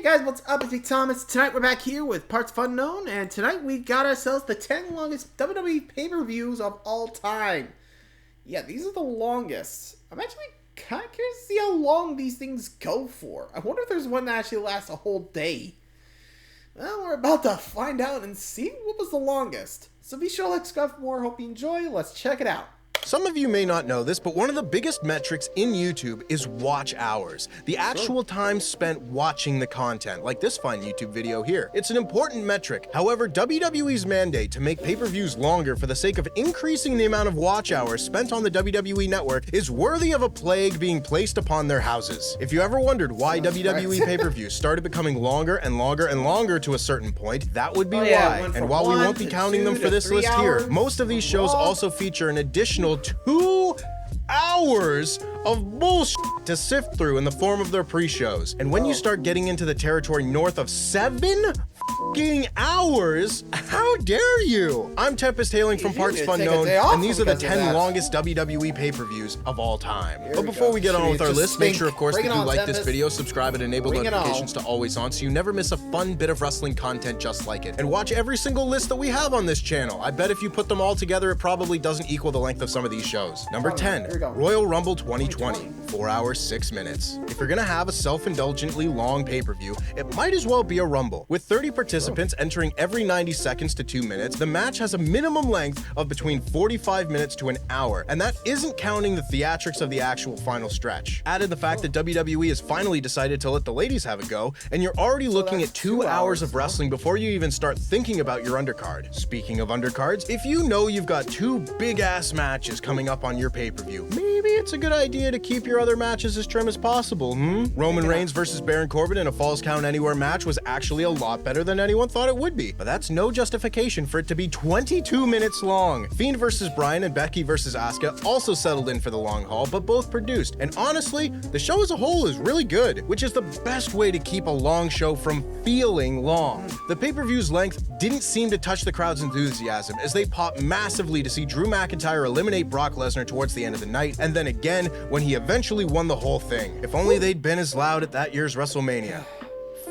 Hey guys, what's up? It's me, Thomas. Tonight we're back here with partsFUNknown, and tonight we got ourselves the 10 longest WWE pay-per-views of all time. Yeah, these are the longest. I'm actually kind of curious to see how long these things go for. I wonder if there's one that actually lasts a whole day. Well, we're about to find out and see what was the longest. So be sure to like, subscribe for more. Hope you enjoy. Let's check it out. Some of you may not know this, but one of the biggest metrics in YouTube is watch hours. The actual time spent watching the content, like this fine YouTube video here. It's an important metric. However, WWE's mandate to make pay-per-views longer for the sake of increasing the amount of watch hours spent on the WWE network is worthy of a plague being placed upon their houses. If you ever wondered why WWE pay-per-views started becoming longer and longer and longer to a certain point, that would be why. And while we won't be counting them for this list here, most of these shows also feature an additional 2 hours of bullshit to sift through in the form of their pre-shows. And when you start getting into the territory north of 7 fucking hours, how dare you? I'm Tempest hailing from partsFUNknown, and these are the 10 longest WWE pay-per-views of all time. But before we get on with our list, make sure, of course, that you like this video, subscribe, and enable notifications to always on so you never miss a fun bit of wrestling content just like it. And watch every single list that we have on this channel. I bet if you put them all together, it probably doesn't equal the length of some of these shows. Number 10, Royal Rumble 2020, 4 hours, 6 minutes. If you're gonna have a self-indulgently long pay-per-view, it might as well be a Rumble. With 30 participants entering every 90 seconds to 2 minutes, the match has a minimum length of between 45 minutes to an hour, and that isn't counting the theatrics of the actual final stretch. Add in the fact that WWE has finally decided to let the ladies have a go, and you're already looking at 2 hours of wrestling before you even start thinking about your undercard. Speaking of undercards, if you know you've got 2 big-ass matches coming up on your pay-per-view, maybe it's a good idea to keep your other matches as trim as possible, Roman Reigns versus Baron Corbin in a Falls Count Anywhere match was actually a lot better than anyone thought it would be, but that's no justification for it to be 22 minutes long. Fiend versus Bryan and Becky versus Asuka also settled in for the long haul, but both produced, and honestly, the show as a whole is really good, which is the best way to keep a long show from feeling long. The pay-per-view's length didn't seem to touch the crowd's enthusiasm, as they popped massively to see Drew McIntyre eliminate Brock Lesnar towards the end of the night, and then again when he eventually won the whole thing. If only they'd been as loud at that year's WrestleMania.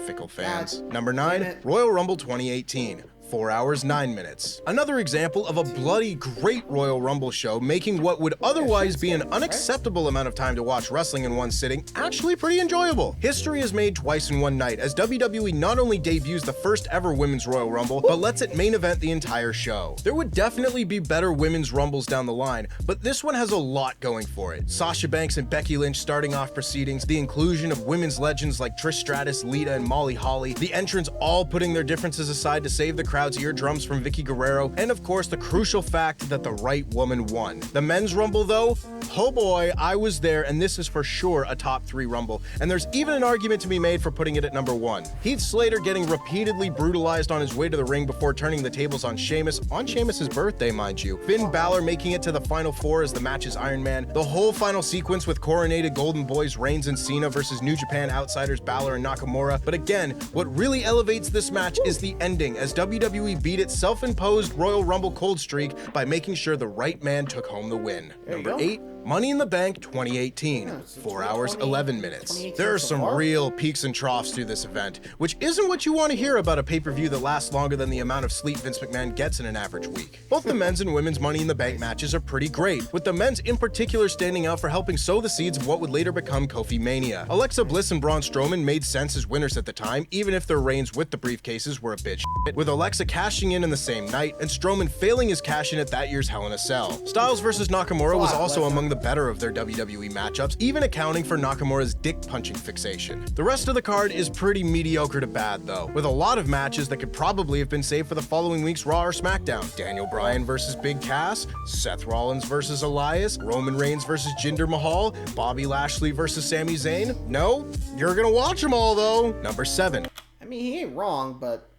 Fickle fans. Number 9, Royal Rumble 2018. 4 hours, 9 minutes. Another example of a bloody great Royal Rumble show making what would otherwise be an unacceptable amount of time to watch wrestling in one sitting actually pretty enjoyable. History is made twice in one night, as WWE not only debuts the first ever Women's Royal Rumble, but lets it main event the entire show. There would definitely be better Women's Rumbles down the line, but this one has a lot going for it. Sasha Banks and Becky Lynch starting off proceedings, the inclusion of women's legends like Trish Stratus, Lita, and Molly Holly, the entrants all putting their differences aside to save the crowd's eardrums from Vicky Guerrero, and of course the crucial fact that the right woman won. The Men's Rumble though, oh boy, I was there, and this is for sure a top 3 Rumble, and there's even an argument to be made for putting it at number 1. Heath Slater getting repeatedly brutalized on his way to the ring before turning the tables on Sheamus, on Sheamus's birthday mind you. Finn Balor making it to the Final 4 as the match's Iron Man. The whole final sequence with coronated Golden Boys Reigns and Cena versus New Japan Outsiders Balor and Nakamura. But again, what really elevates this match is the ending, as WWE beat its self-imposed Royal Rumble cold streak by making sure the right man took home the win. Number 8, Money in the Bank 2018, 4 hours, 11 minutes. There are some real peaks and troughs through this event, which isn't what you want to hear about a pay-per-view that lasts longer than the amount of sleep Vince McMahon gets in an average week. Both the men's and women's Money in the Bank matches are pretty great, with the men's in particular standing out for helping sow the seeds of what would later become Kofi Mania. Alexa Bliss and Braun Strowman made sense as winners at the time, even if their reigns with the briefcases were a bit shit, with Alexa cashing in the same night, and Strowman failing his cash-in at that year's Hell in a Cell. Styles versus Nakamura was also among the better of their WWE matchups, even accounting for Nakamura's dick-punching fixation. The rest of the card is pretty mediocre to bad, though, with a lot of matches that could probably have been saved for the following week's Raw or SmackDown. Daniel Bryan versus Big Cass, Seth Rollins versus Elias, Roman Reigns versus Jinder Mahal, Bobby Lashley versus Sami Zayn. No, you're gonna watch them all, though. Number 7. I mean, he ain't wrong, but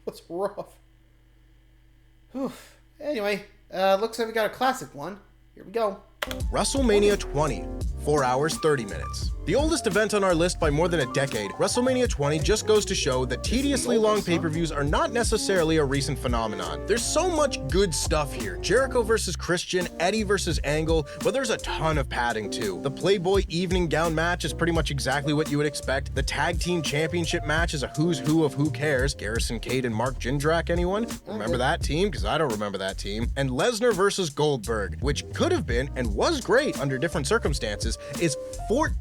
what's rough? Whew. Anyway, looks like we got a classic one. Here we go. WrestleMania 20, 4 hours 30 minutes. The oldest event on our list by more than a decade, WrestleMania 20 just goes to show that tediously long pay-per-views are not necessarily a recent phenomenon. There's so much good stuff here. Jericho versus Christian, Eddie versus Angle, but there's a ton of padding too. The Playboy evening gown match is pretty much exactly what you would expect. The Tag Team Championship match is a who's who of who cares. Garrison Cade and Mark Jindrak, anyone? Remember that team? Because I don't remember that team. And Lesnar versus Goldberg, which could have been and was great under different circumstances, is 14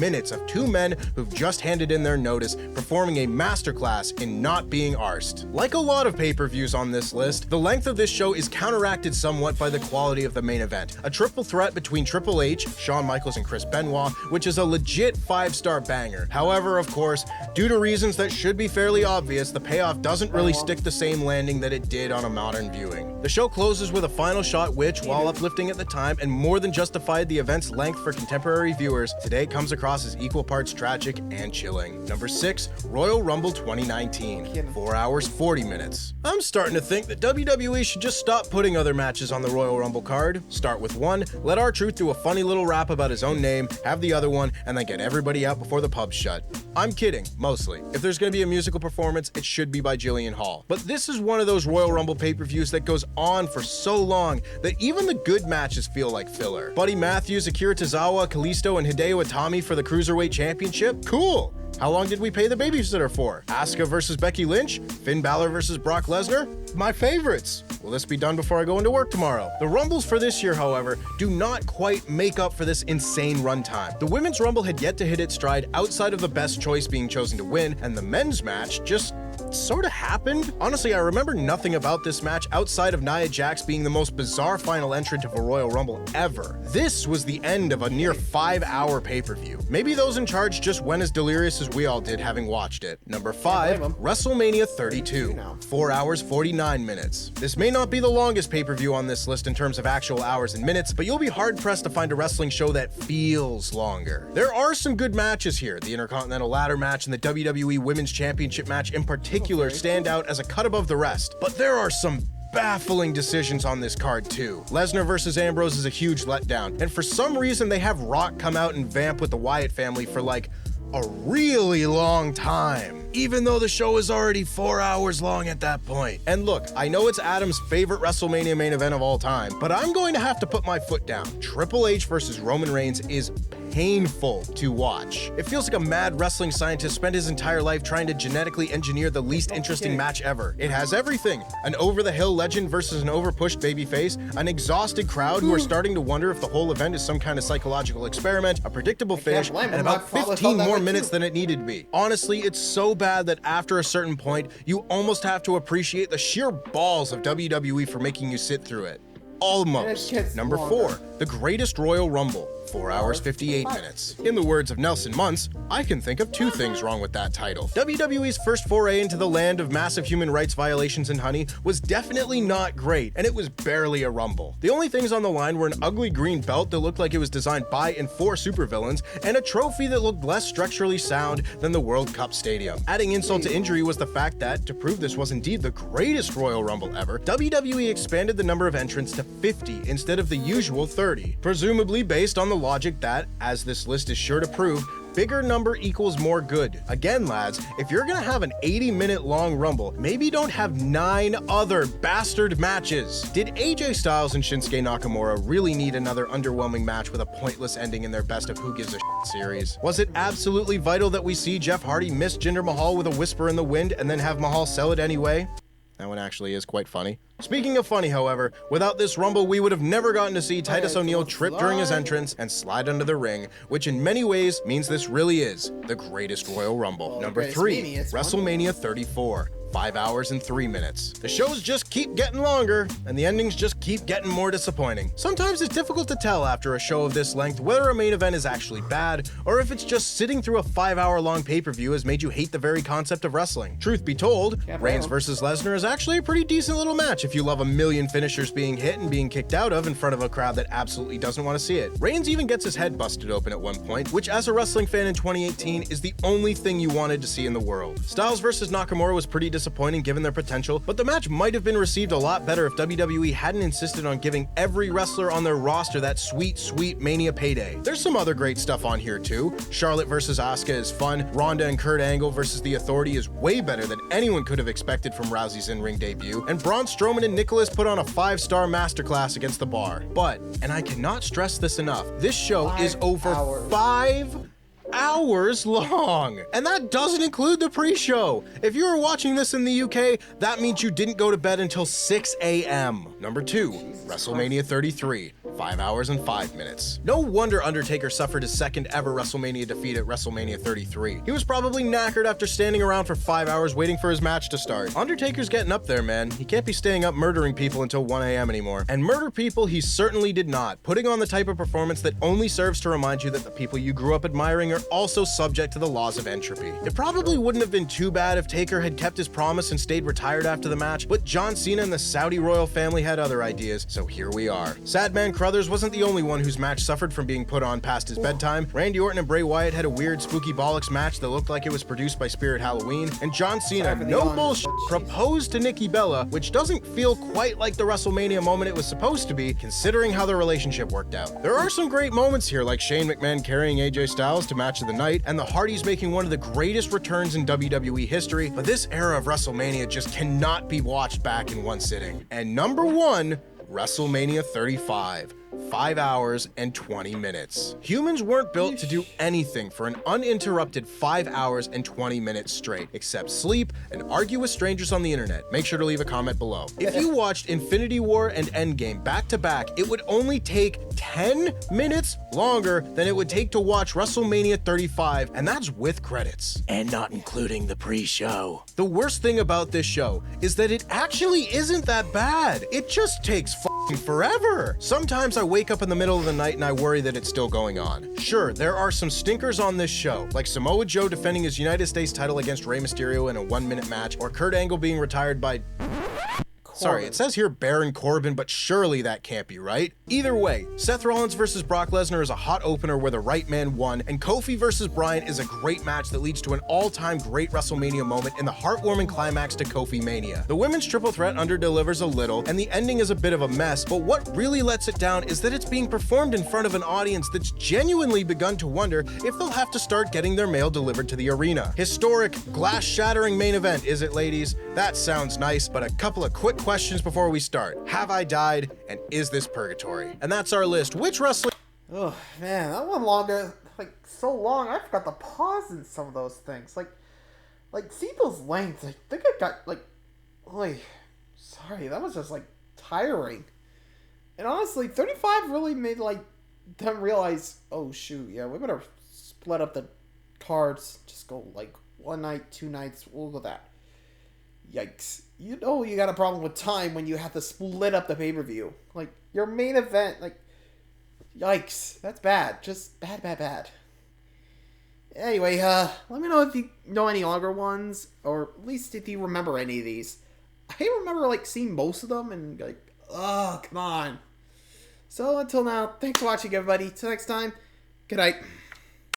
minutes of two men who've just handed in their notice, performing a masterclass in not being arsed. Like a lot of pay-per-views on this list, the length of this show is counteracted somewhat by the quality of the main event. A triple threat between Triple H, Shawn Michaels, and Chris Benoit, which is a legit 5-star banger. However, of course, due to reasons that should be fairly obvious, the payoff doesn't really stick the same landing that it did on a modern viewing. The show closes with a final shot which, while uplifting at the time and more than justified the event's length for contemporary viewers, today comes across as equal parts tragic and chilling. Number 6, Royal Rumble 2019, 4 hours 40 minutes. I'm starting to think that WWE should just stop putting other matches on the Royal Rumble card. Start with one, let R-Truth do a funny little rap about his own name, have the other one, and then get everybody out before the pub's shut. I'm kidding, mostly. If there's gonna be a musical performance, it should be by Jillian Hall. But this is one of those Royal Rumble pay-per-views that goes on for so long that even the good matches feel like filler. Buddy Matthews, Akira Tozawa, Kalisto, and Hideo Itami for the Cruiserweight Championship? Cool! How long did we pay the babysitter for? Asuka versus Becky Lynch? Finn Balor versus Brock Lesnar? My favorites! Will this be done before I go into work tomorrow? The Rumbles for this year, however, do not quite make up for this insane runtime. The Women's Rumble had yet to hit its stride outside of the best choice being chosen to win, and the men's match just sort of happened. Honestly, I remember nothing about this match outside of Nia Jax being the most bizarre final entrant of a Royal Rumble ever. This was the end of a near 5-hour pay-per-view. Maybe those in charge just went as delirious as we all did having watched it. Number 5, WrestleMania 32, 4 hours 49 minutes. This may not be the longest pay-per-view on this list in terms of actual hours and minutes, but you'll be hard-pressed to find a wrestling show that feels longer. There are some good matches here. The Intercontinental Ladder match and the WWE Women's Championship match in particular stand out as a cut above the rest, but there are some baffling decisions on this card too. Lesnar versus Ambrose is a huge letdown, and for some reason they have Rock come out and vamp with the Wyatt family for like a really long time, even though the show is already 4 hours long at that point. And look, I know it's Adam's favorite WrestleMania main event of all time, but I'm going to have to put my foot down. Triple H versus Roman Reigns is painful to watch. It feels like a mad wrestling scientist spent his entire life trying to genetically engineer the least interesting match ever. It has everything: an over-the-hill legend versus an over-pushed babyface, an exhausted crowd who are starting to wonder if the whole event is some kind of psychological experiment, a predictable finish, and about 15 more minutes than it needed to be. Honestly, it's so bad that after a certain point, you almost have to appreciate the sheer balls of WWE for making you sit through it. Almost. Number 4, the Greatest Royal Rumble, 4 hours 58 minutes. In the words of Nelson Muntz, I can think of 2 things wrong with that title. WWE's first foray into the land of massive human rights violations and honey was definitely not great, and it was barely a rumble. The only things on the line were an ugly green belt that looked like it was designed by and for supervillains, and a trophy that looked less structurally sound than the World Cup Stadium. Adding insult to injury was the fact that, to prove this was indeed the greatest Royal Rumble ever, WWE expanded the number of entrants to 50 instead of the usual 30, presumably based on the logic that, as this list is sure to prove, bigger number equals more good. Again, lads, if you're gonna have an 80-minute long Rumble, maybe don't have 9 other bastard matches. Did AJ Styles and Shinsuke Nakamura really need another underwhelming match with a pointless ending in their Best of Who Gives a Shit series? Was it absolutely vital that we see Jeff Hardy miss Jinder Mahal with a whisper in the wind and then have Mahal sell it anyway? That one actually is quite funny. Speaking of funny, however, without this Rumble, we would have never gotten to see Titus O'Neil trip during his entrance and slide under the ring, which in many ways means this really is the greatest Royal Rumble. Number 3, WrestleMania 34. 5 hours and 3 minutes. The shows just keep getting longer, and the endings just keep getting more disappointing. Sometimes it's difficult to tell after a show of this length whether a main event is actually bad, or if it's just sitting through a 5-hour-long pay-per-view has made you hate the very concept of wrestling. Truth be told, Reigns versus Lesnar is actually a pretty decent little match if you love a million finishers being hit and being kicked out of in front of a crowd that absolutely doesn't want to see it. Reigns even gets his head busted open at one point, which as a wrestling fan in 2018 is the only thing you wanted to see in the world. Styles versus Nakamura was pretty disappointing disappointing given their potential, but the match might have been received a lot better if WWE hadn't insisted on giving every wrestler on their roster that sweet, sweet Mania payday. There's some other great stuff on here too. Charlotte versus Asuka is fun. Ronda and Kurt Angle versus The Authority is way better than anyone could have expected from Rousey's in-ring debut. And Braun Strowman and Nicholas put on a 5-star masterclass against The Bar. But, and I cannot stress this enough, this show is over 5 hours long, and that doesn't include the pre-show. If you were watching this in the UK, that means you didn't go to bed until 6 a.m. Number 2, WrestleMania 33, 5 hours and 5 minutes. No wonder Undertaker suffered his second ever WrestleMania defeat at WrestleMania 33. He was probably knackered after standing around for 5 hours waiting for his match to start. Undertaker's getting up there, man. He can't be staying up murdering people until 1 a.m. anymore. And murder people he certainly did not, putting on the type of performance that only serves to remind you that the people you grew up admiring are also subject to the laws of entropy. It probably wouldn't have been too bad if Taker had kept his promise and stayed retired after the match, but John Cena and the Saudi royal family had other ideas, so here we are. Sadman Crothers wasn't the only one whose match suffered from being put on past his bedtime. Randy Orton and Bray Wyatt had a weird spooky bollocks match that looked like it was produced by Spirit Halloween, and John Cena, no bullshit, proposed to Nikki Bella, which doesn't feel quite like the WrestleMania moment it was supposed to be, considering how their relationship worked out. There are some great moments here, like Shane McMahon carrying AJ Styles to Match of the Night, and the Hardys making one of the greatest returns in WWE history, but this era of WrestleMania just cannot be watched back in one sitting. And number 1, WrestleMania 35. 5 hours and 20 minutes. Humans weren't built to do anything for an uninterrupted 5 hours and 20 minutes straight, except sleep and argue with strangers on the internet. Make sure to leave a comment below. If you watched Infinity War and Endgame back to back, it would only take 10 minutes longer than it would take to watch WrestleMania 35, and that's with credits. And not including the pre-show. The worst thing about this show is that it actually isn't that bad. It just takes forever. Sometimes I wake up in the middle of the night and I worry that it's still going on. Sure, there are some stinkers on this show, like Samoa Joe defending his United States title against Rey Mysterio in a 1-minute match, or Kurt Angle being retired by... Sorry, it says here Baron Corbin, but surely that can't be right. Either way, Seth Rollins versus Brock Lesnar is a hot opener where the right man won, and Kofi versus Bryan is a great match that leads to an all-time great WrestleMania moment in the heartwarming climax to Kofi Mania. The women's triple threat underdelivers a little, and the ending is a bit of a mess, but what really lets it down is that it's being performed in front of an audience that's genuinely begun to wonder if they'll have to start getting their mail delivered to the arena. Historic, glass-shattering main event, is it, ladies? That sounds nice, but a couple of quick questions before we start. Have I died, and is this purgatory? And that's our list. Which wrestler... Oh, man, that one longer, so long, I forgot to pause in some of those things. See those lengths, I think I got, sorry, that was just, tiring. And honestly, 35 really made, them realize, oh, shoot, yeah, we better split up the cards, just go, 1 night, 2 nights, we'll go that. Yikes. You know you got a problem with time when you have to split up the pay-per-view. Your main event, yikes. That's bad. Just bad. Anyway, let me know if you know any longer ones, or at least if you remember any of these. I remember, seeing most of them, and, oh, come on. So, until now, thanks for watching, everybody. Till next time, good night.